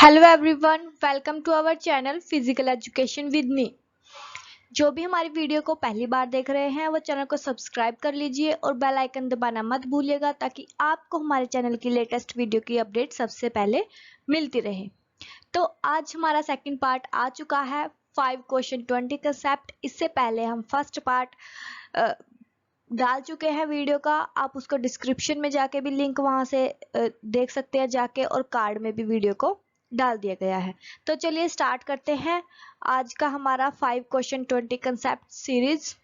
Hello everyone, welcome to our channel physical education with me. जो भी हमारी video को पहली बार देख रहे हैं वो चैनल को सब्सक्राइब कर लीजिए और बेल आइकन दबाना मत भूलिएगा ताकि आपको हमारे चैनल की लेटेस्ट वीडियो की अपडेट सबसे पहले मिलती रहे। तो आज हमारा सेकंड पार्ट आ चुका है 5 क्वेश्चन 20 कंसेप्ट। इससे पहले हम फर्स्ट पार्ट डाल चुके हैं वीडियो का, आप उसको डिस्क्रिप्शन में जाके भी लिंक वहां से देख सकते हैं जाके, और कार्ड में भी वीडियो को डाल दिया गया है। तो चलिए स्टार्ट करते हैं आज का हमारा 5 क्वेश्चन 20 कंसेप्ट सीरीज।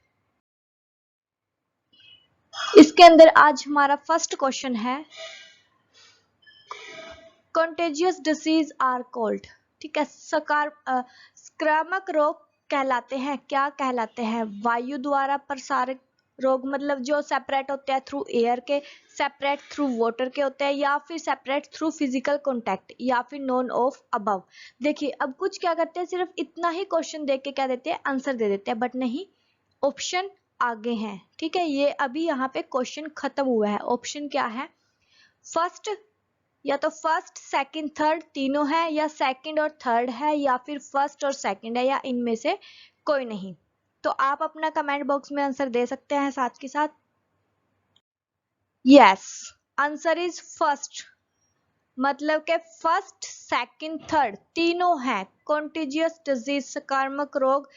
इसके अंदर आज हमारा फर्स्ट क्वेश्चन है कंटेजियस डिसीज आर कॉल्ड। ठीक है, संक्रामक रोग कहलाते हैं, क्या कहलाते हैं? वायु द्वारा प्रसारित रोग, मतलब जो सेपरेट होते हैं थ्रू एयर के, सेपरेट थ्रू वाटर के होते हैं, या फिर सेपरेट थ्रू फिजिकल कांटेक्ट, या फिर नॉन ऑफ अबव। देखिए अब कुछ क्या करते हैं, सिर्फ इतना ही क्वेश्चन देख के क्या देते हैं, आंसर दे देते हैं, बट नहीं, ऑप्शन आगे हैं। ठीक है, ये अभी यहाँ पे क्वेश्चन खत्म हुआ है। ऑप्शन क्या है? फर्स्ट, या तो फर्स्ट सेकंड थर्ड तीनों है, या सेकंड और थर्ड है, या फिर फर्स्ट और सेकंड है, या इनमें से कोई नहीं। तो आप अपना कमेंट बॉक्स में आंसर दे सकते हैं साथ के साथ। यस, आंसर इज फर्स्ट, मतलब के फर्स्ट सेकंड थर्ड तीनों है। कॉन्टेजियस डिजीज, संक्रामक रोग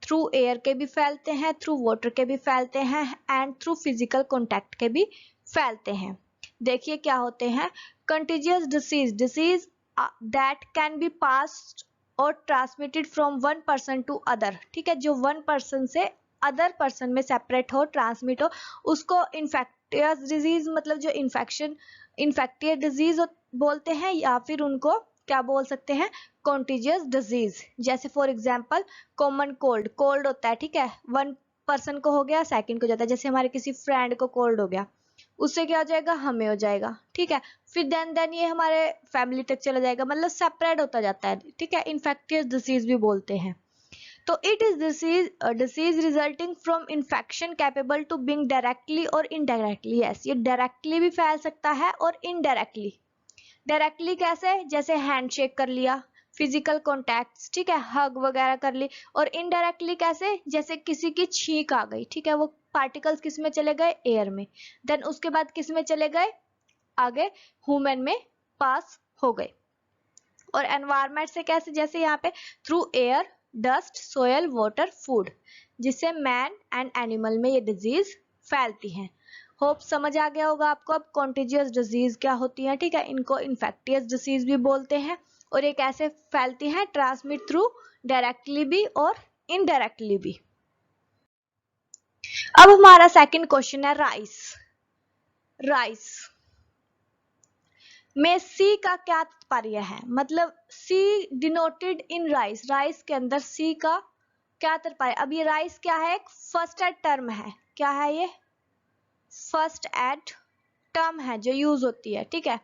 थ्रू एयर के भी फैलते हैं, थ्रू वाटर के भी फैलते हैं, एंड थ्रू फिजिकल कांटेक्ट के भी फैलते हैं। देखिए क्या होते हैं contagious disease that can be passed और transmitted from one person to other. ठीक है, जो वन पर्सन से अदर पर्सन में सेपरेट हो, ट्रांसमिट हो, उसको इन्फेक्टियस डिजीज, मतलब जो इन्फेक्टियस डिजीज बोलते हैं, या फिर उनको क्या बोल सकते हैं, कॉन्टेजियस डिजीज। जैसे फॉर एग्जांपल कॉमन कोल्ड होता है, ठीक है, वन पर्सन को हो गया, सेकंड को जाता है। जैसे हमारे किसी फ्रेंड को कोल्ड हो गया, उससे क्या हो जाएगा, हमें हो जाएगा। ठीक है, फिर देन ये हमारे फैमिली तक चला जाएगा, मतलब सेपरेट होता जाता है। ठीक है, इन्फेक्टियस डिसीज भी बोलते हैं। तो it is disease resulting from infection capable to being directly और इनडायरेक्टली। यस, ये डायरेक्टली भी फैल सकता है और इनडायरेक्टली। डायरेक्टली कैसे? जैसे हैंडशेक कर लिया, फिजिकल कॉन्टैक्ट्स, ठीक है, हग वगैरह कर ली। और इनडायरेक्टली कैसे? जैसे किसी की छींक आ गई, ठीक है, वो पार्टिकल्स किस में चले गए, एयर में, देन उसके बाद किस में चले गए, आगे ह्यूमन में पास हो गए। और एनवायरमेंट से कैसे? जैसे यहाँ पे through air, dust, soil, water, food, जिससे मैन एंड एनिमल में ये डिजीज फैलती हैं। होप समझ आ गया होगा आपको अब कॉन्टेजियस डिजीज क्या होती है। ठीक है, इनको इन्फेक्टियस डिसीज भी बोलते हैं, और ये कैसे फैलती हैं, ट्रांसमिट थ्रू डायरेक्टली भी और इनडायरेक्टली भी। अब हमारा सेकंड क्वेश्चन है राइस में सी का क्या तात्पर्य है, मतलब सी डिनोटेड इन राइस के अंदर सी का क्या तात्पर्य? अब ये राइस क्या है, एक फर्स्ट एड टर्म है। क्या है ये? फर्स्ट एड टर्म है जो यूज होती है। ठीक है,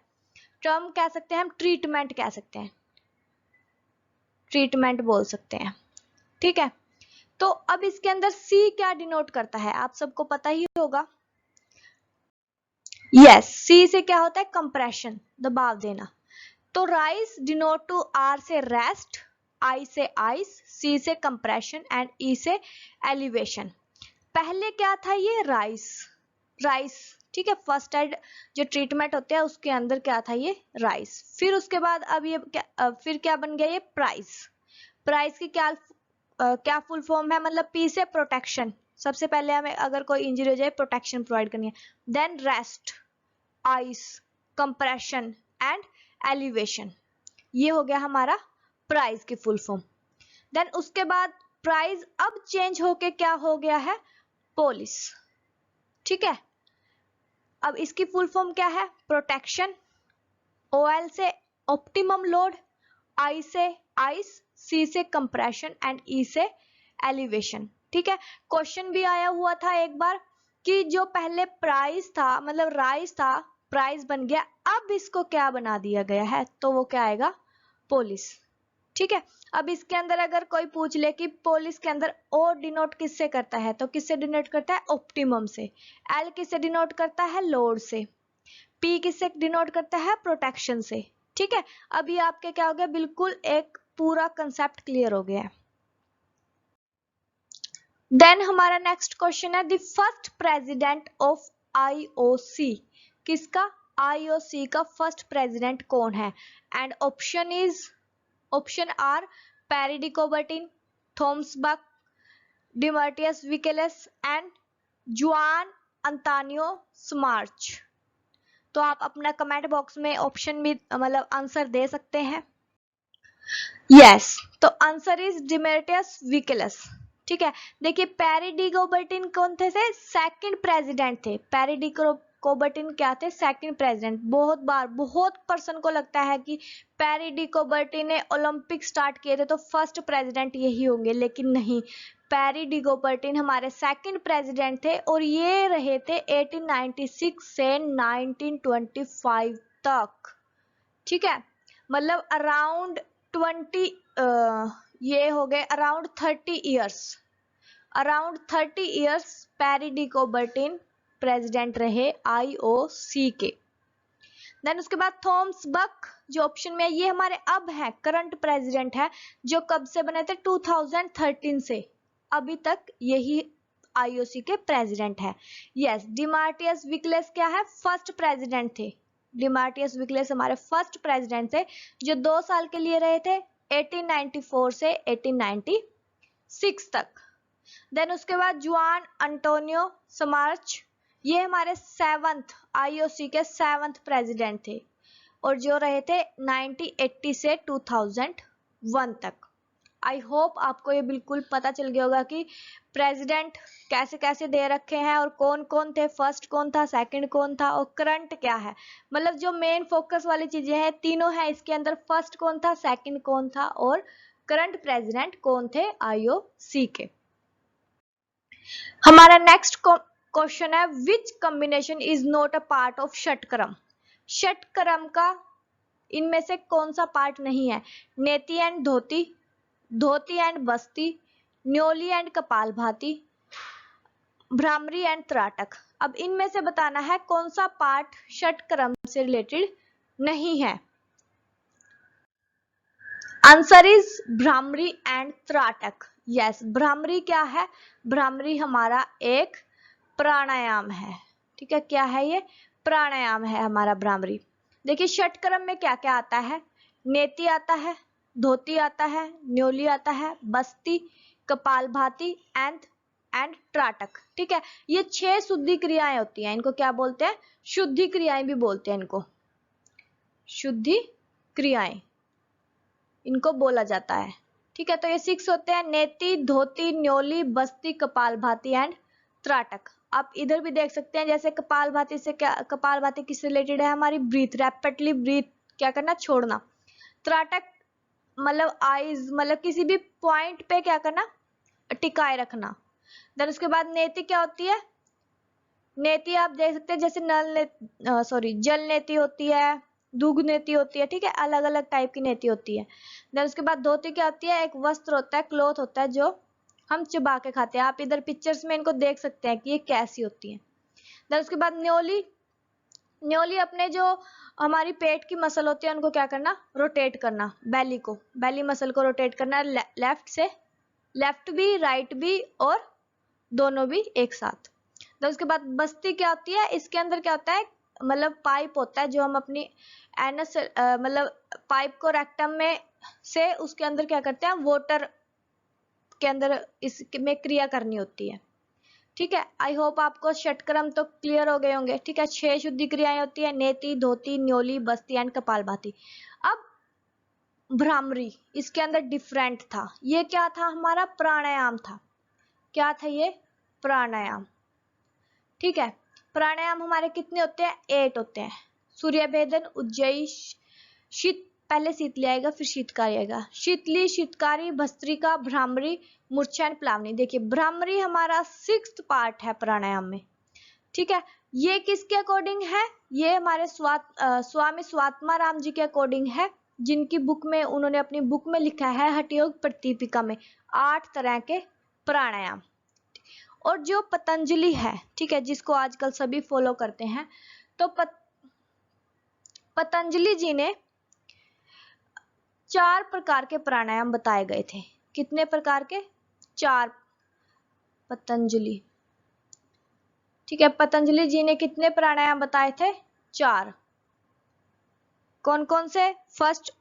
टर्म कह सकते हैं हम, ट्रीटमेंट कह सकते हैं, ट्रीटमेंट बोल सकते हैं। ठीक है, तो अब इसके अंदर सी क्या डिनोट करता है, आप सबको पता ही होगा। यस, सी से क्या होता है, कंप्रेशन, दबाव देना। तो राइस डिनोट टू आर से रेस्ट, आई से आइस, सी से कंप्रेशन, एंड ई से एलिवेशन। पहले क्या था ये राइस। ठीक है, फर्स्ट एड जो ट्रीटमेंट होते हैं उसके अंदर क्या था, ये राइस। फिर उसके बाद अब ये फिर क्या बन गया, ये प्राइस की क्या फुल फॉर्म है, मतलब पी से प्रोटेक्शन, सबसे पहले हमें अगर कोई इंजरी हो जाए प्रोटेक्शन प्रोवाइड करनी है, then rest, ice, compression and elevation. ये हो गया हमारा प्राइस की फुल फॉर्म। देन उसके बाद प्राइस अब चेंज होके क्या हो गया है, पोलिस। ठीक है, अब इसकी फुल फॉर्म क्या है, प्रोटेक्शन, ओएल से ऑप्टिमम लोड, आई से आइस, सी से कंप्रेशन, एंड ई से एलिवेशन। ठीक है, क्वेश्चन भी आया हुआ था एक बार कि जो पहले प्राइस था, मतलब राइस था, प्राइस बन गया, अब इसको क्या बना दिया गया है, तो वो क्या आएगा, पोलिस। ठीक है, अब इसके अंदर अगर कोई पूछ ले कि पोलिस के अंदर ओ डिनोट किससे करता है, तो किससे डिनोट करता है, ऑप्टिमम से। एल किससे डिनोट करता है, लोड से। पी किससे डिनोट करता है, प्रोटेक्शन से। ठीक है, अभी आपके क्या हो गया, बिल्कुल एक पूरा कंसेप्ट क्लियर हो गया है। देन हमारा नेक्स्ट क्वेश्चन है, the first president of IOC, किसका, आईओसी का फर्स्ट प्रेसिडेंट कौन है? And option are Pierre de Coubertin, Thomas Bach, Demetrius Vikelas and Juan Antonio स्मार्च। तो आप अपना कमेंट बॉक्स में ऑप्शन भी मतलब आंसर दे सकते हैं। यस, तो आंसर इज डिमर्टियस विकेलस। ठीक है, देखिए पेरी डी कुबर्टिन कौन थे, सेकंड प्रेसिडेंट थे। पेरी डी कुबर्टिन क्या थे, सेकंड प्रेसिडेंट। बहुत पर्सन को लगता है कि पेरी डी कुबर्टिन ने ओलंपिक स्टार्ट किए थे तो फर्स्ट प्रेसिडेंट यही होंगे, लेकिन नहीं, पेरी डी कुबर्टिन हमारे सेकंड प्रेसिडेंट थे और ये रहे थे 1896 से 1925 तक। ठीक है, मतलब अराउंड 20 ये हो गए around 30 years, around 30 years Pierre de Coubertin president रहे आईओसी के। देन उसके बाद थॉमस बक जो ऑप्शन में है, ये हमारे अब है करंट प्रेसिडेंट है, जो कब से बने थे, 2013 से अभी तक यही आईओसी के प्रेसिडेंट है। यस, डिमार्टियस विकलेस क्या है, फर्स्ट प्रेसिडेंट थे। डिमार्टियस विकलेस हमारे फर्स्ट प्रेसिडेंट थे, जो 2 साल के लिए रहे थे 1894 से 1896 तक। देन उसके बाद जुआन अंटोनियो स्मार्च, ये हमारे 7th आईओसी के 7th प्रेसिडेंट थे और जो रहे थे 1980 से 2001 तक। आई होप आपको ये बिल्कुल पता चल गया होगा कि प्रेसिडेंट कैसे कैसे दे रखे हैं और कौन कौन थे, फर्स्ट कौन था, सेकंड कौन था और करंट क्या है। मतलब जो मेन फोकस वाली चीजें हैं तीनों हैं इसके अंदर, फर्स्ट कौन था, सेकंड कौन था और करंट प्रेसिडेंट कौन थे आईओसी के। हमारा नेक्स्ट क्वेश्चन है, which combination is not a part of shatkarma. षटक्रम का इनमें से कौन सा पार्ट नहीं है? नेति and dhoti, dhoti and Basti, Nyoli and kapalbhati, bhramari and त्राटक। अब इनमें से बताना है कौन सा पार्ट षटक्रम से रिलेटेड नहीं है। Answer is bhramari and trataka. Yes, भ्रामरी क्या है, भ्रामरी हमारा एक प्राणायाम है। ठीक है, क्या है ये, प्राणायाम है हमारा भ्रामरी। देखिए षटक्रम में क्या क्या आता है, नेति आता है, धोती आता है, न्योली आता है, बस्ती, कपालभाति एंड त्राटक। ठीक है, ये 6 शुद्धि क्रियाएं होती हैं, इनको क्या बोलते हैं, शुद्धि क्रियाएं भी बोलते हैं, इनको शुद्धि क्रियाएं इनको बोला जाता है। ठीक है, तो ये 6 होते हैं, नेति, धोती, न्योली, बस्ती, कपालभाति एंड त्राटक। आप इधर भी देख सकते हैं, जैसे कपालभाति से क्या, कपालभाति किससे रिलेटेड है, हमारी ब्रीथ, रैपिडली ब्रीथ क्या करना, छोड़ना। त्राटक मतलब आईज, मतलब किसी भी पॉइंट पे क्या करना, टिकाए रखना। देन उसके बाद नेति क्या होती है, नेति आप देख सकते हैं जैसे जल नेति होती है, दुग्ध नेति होती है। ठीक है, अलग अलग टाइप की नेति होती है। देन उसके बाद धोती क्या होती है, एक वस्त्र होता है, क्लॉथ होता है जो हम चबा के खाते हैं। आप इधर पिक्चर्स में इनको देख सकते हैं कि ये कैसी होती है। देन उसके बाद न्योली, न्योली अपने जो हमारी पेट की मसल होती है उनको क्या करना, रोटेट करना, बेली को, बेली मसल को रोटेट करना, लेफ्ट से, लेफ्ट भी राइट भी और दोनों भी एक साथ। तो उसके बाद बस्ती क्या होती है, इसके अंदर क्या होता है, मतलब पाइप होता है जो हम अपनी एनस मतलब पाइप को रेक्टम में से उसके अंदर क्या करते हैं, वाटर के अंदर इसमें क्रिया करनी होती है। ठीक है, आई होप आपको षटक्रम तो क्लियर हो गए होंगे। ठीक है, 6 शुद्धि क्रियाएं होती है, नेति, धोती, न्योली, बस्ती एंड कपालभाति। अब भ्रामरी इसके अंदर डिफरेंट था, ये क्या था, हमारा प्राणायाम था। क्या था ये, प्राणायाम। ठीक है, प्राणायाम हमारे कितने होते हैं, 8 होते हैं। सूर्य भेदन, उज्जयी, शीत, पहले शीतली आएगा फिर शीतकारी आएगा, शीतली, शीतकारी, भस्त्रिका, भ्रामरी, मूर्छा एंड प्लावनी। देखिए भ्रामरी हमारा 6th पार्ट है प्राणायाम में। ठीक है, ये किसके अकॉर्डिंग है, ये हमारे स्वामी स्वात्माराम जी के अकॉर्डिंग है, जिनकी बुक में उन्होंने अपनी बुक में लिखा है हठयोग प्रदीपिका में 8 तरह के प्राणायाम। और जो पतंजलि है, ठीक है, जिसको आजकल सभी फॉलो करते हैं, तो पतंजलि जी ने 4 प्रकार के प्राणायाम बताए गए थे। कितने प्रकार के? 4। पतंजलि, ठीक है, पतंजलि जी ने कितने प्राणायाम बताए थे? 4। कौन कौन से? फर्स्ट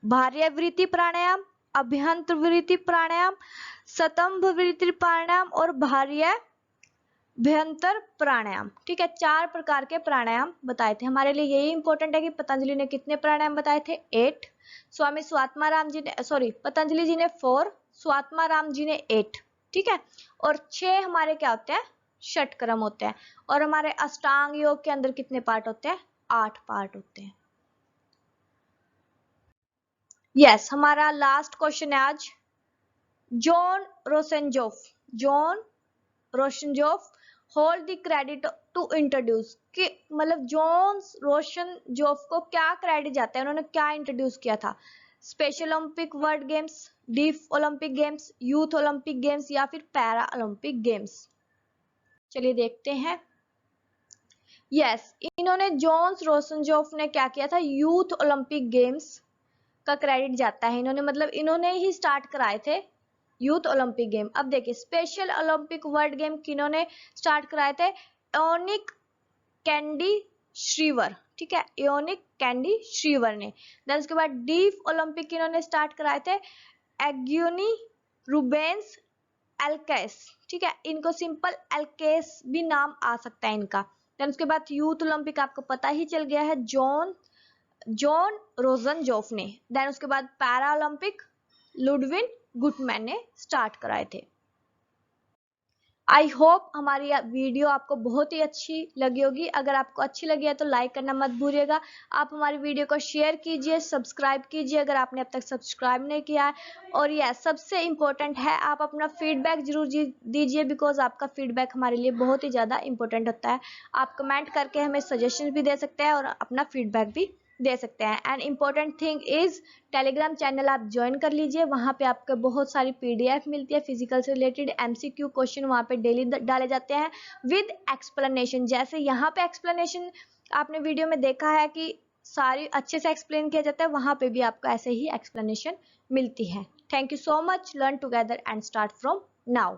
बाह्य वृत्ति प्राणायाम, अभ्यंतर वृत्ति प्राणायाम, स्तंभ वृत्ति प्राणायाम और बाह्य अभ्यंतर प्राणायाम। ठीक है, 4 प्रकार के प्राणायाम बताए थे। हमारे लिए यही इंपॉर्टेंट है कि पतंजलि ने कितने प्राणायाम बताए थे? 8। स्वामी स्वात्माराम जी ने, सॉरी, पतंजलि जी ने 4, स्वात्माराम जी ने 8। ठीक है, और 6 हमारे क्या होते हैं? षटक्रम होते हैं। और हमारे अष्टांग योग के अंदर कितने पार्ट होते हैं? 8 पार्ट होते हैं। यस, हमारा लास्ट क्वेश्चन है आज। John Roshanjof hold the credit to introduce, कि मतलब जॉन रोशनजोफ को क्या क्रेडिट जाता है? उन्होंने क्या इंट्रोड्यूस किया था? Special Olympic world games, deaf Olympic games, youth Olympic games या फिर पैरा ओलंपिक गेम्स? चलिए देखते हैं। यस, इन्होंने जॉन रोशनजोफ ने क्या किया था? यूथ ओलंपिक गेम्स का क्रेडिट जाता है। इन्होंने ही स्टार्ट कराए थे यूथ ओलंपिक गेम। अब देखिए, स्पेशल ओलंपिक वर्ल्ड गेम किन्होंने स्टार्ट कराए थे? एयोनिक कैंडी श्रीवर, ठीक है, एयोनिक कैंडी श्रीवर ने। देन उसके बाद डीफ ओलंपिक किन्होंने स्टार्ट कराए थे? एग्यूनी रूबेंस एल्केस, ठीक है, इनको सिंपल एल्केस भी नाम आ सकता है इनका। देन उसके बाद यूथ ओलंपिक आपको पता ही चल गया है, जॉन रोजनजोफ ने। देन उसके बाद पैरा ओलंपिक लुडविन गुटमैन ने स्टार्ट कराए थे। आई होप हमारी वीडियो आपको बहुत ही अच्छी लगी होगी। अगर आपको अच्छी लगी है तो लाइक करना मत भूलिएगा। आप हमारी वीडियो को शेयर कीजिए, सब्सक्राइब कीजिए अगर आपने अब तक सब्सक्राइब नहीं किया है। और यह सबसे इम्पोर्टेंट है, आप अपना फीडबैक जरूर दीजिए, बिकॉज आपका फीडबैक हमारे लिए बहुत ही ज़्यादा इंपॉर्टेंट होता है। आप कमेंट करके हमें सजेशन भी दे सकते हैं और अपना फीडबैक भी दे सकते हैं। And important thing is Telegram channel आप ज्वाइन कर लीजिए, वहाँ पे आपको बहुत सारी PDF मिलती है फिजिकल से रिलेटेड। MCQ क्वेश्चन वहाँ पे डेली डाले जाते हैं विद एक्सप्लेनेशन। जैसे यहाँ पे एक्सप्लेनेशन आपने वीडियो में देखा है कि सारी अच्छे से एक्सप्लेन किया जाता है, वहाँ पे भी आपको ऐसे ही एक्सप्लेनेशन मिलती है। Thank you so much. Learn together and start from now.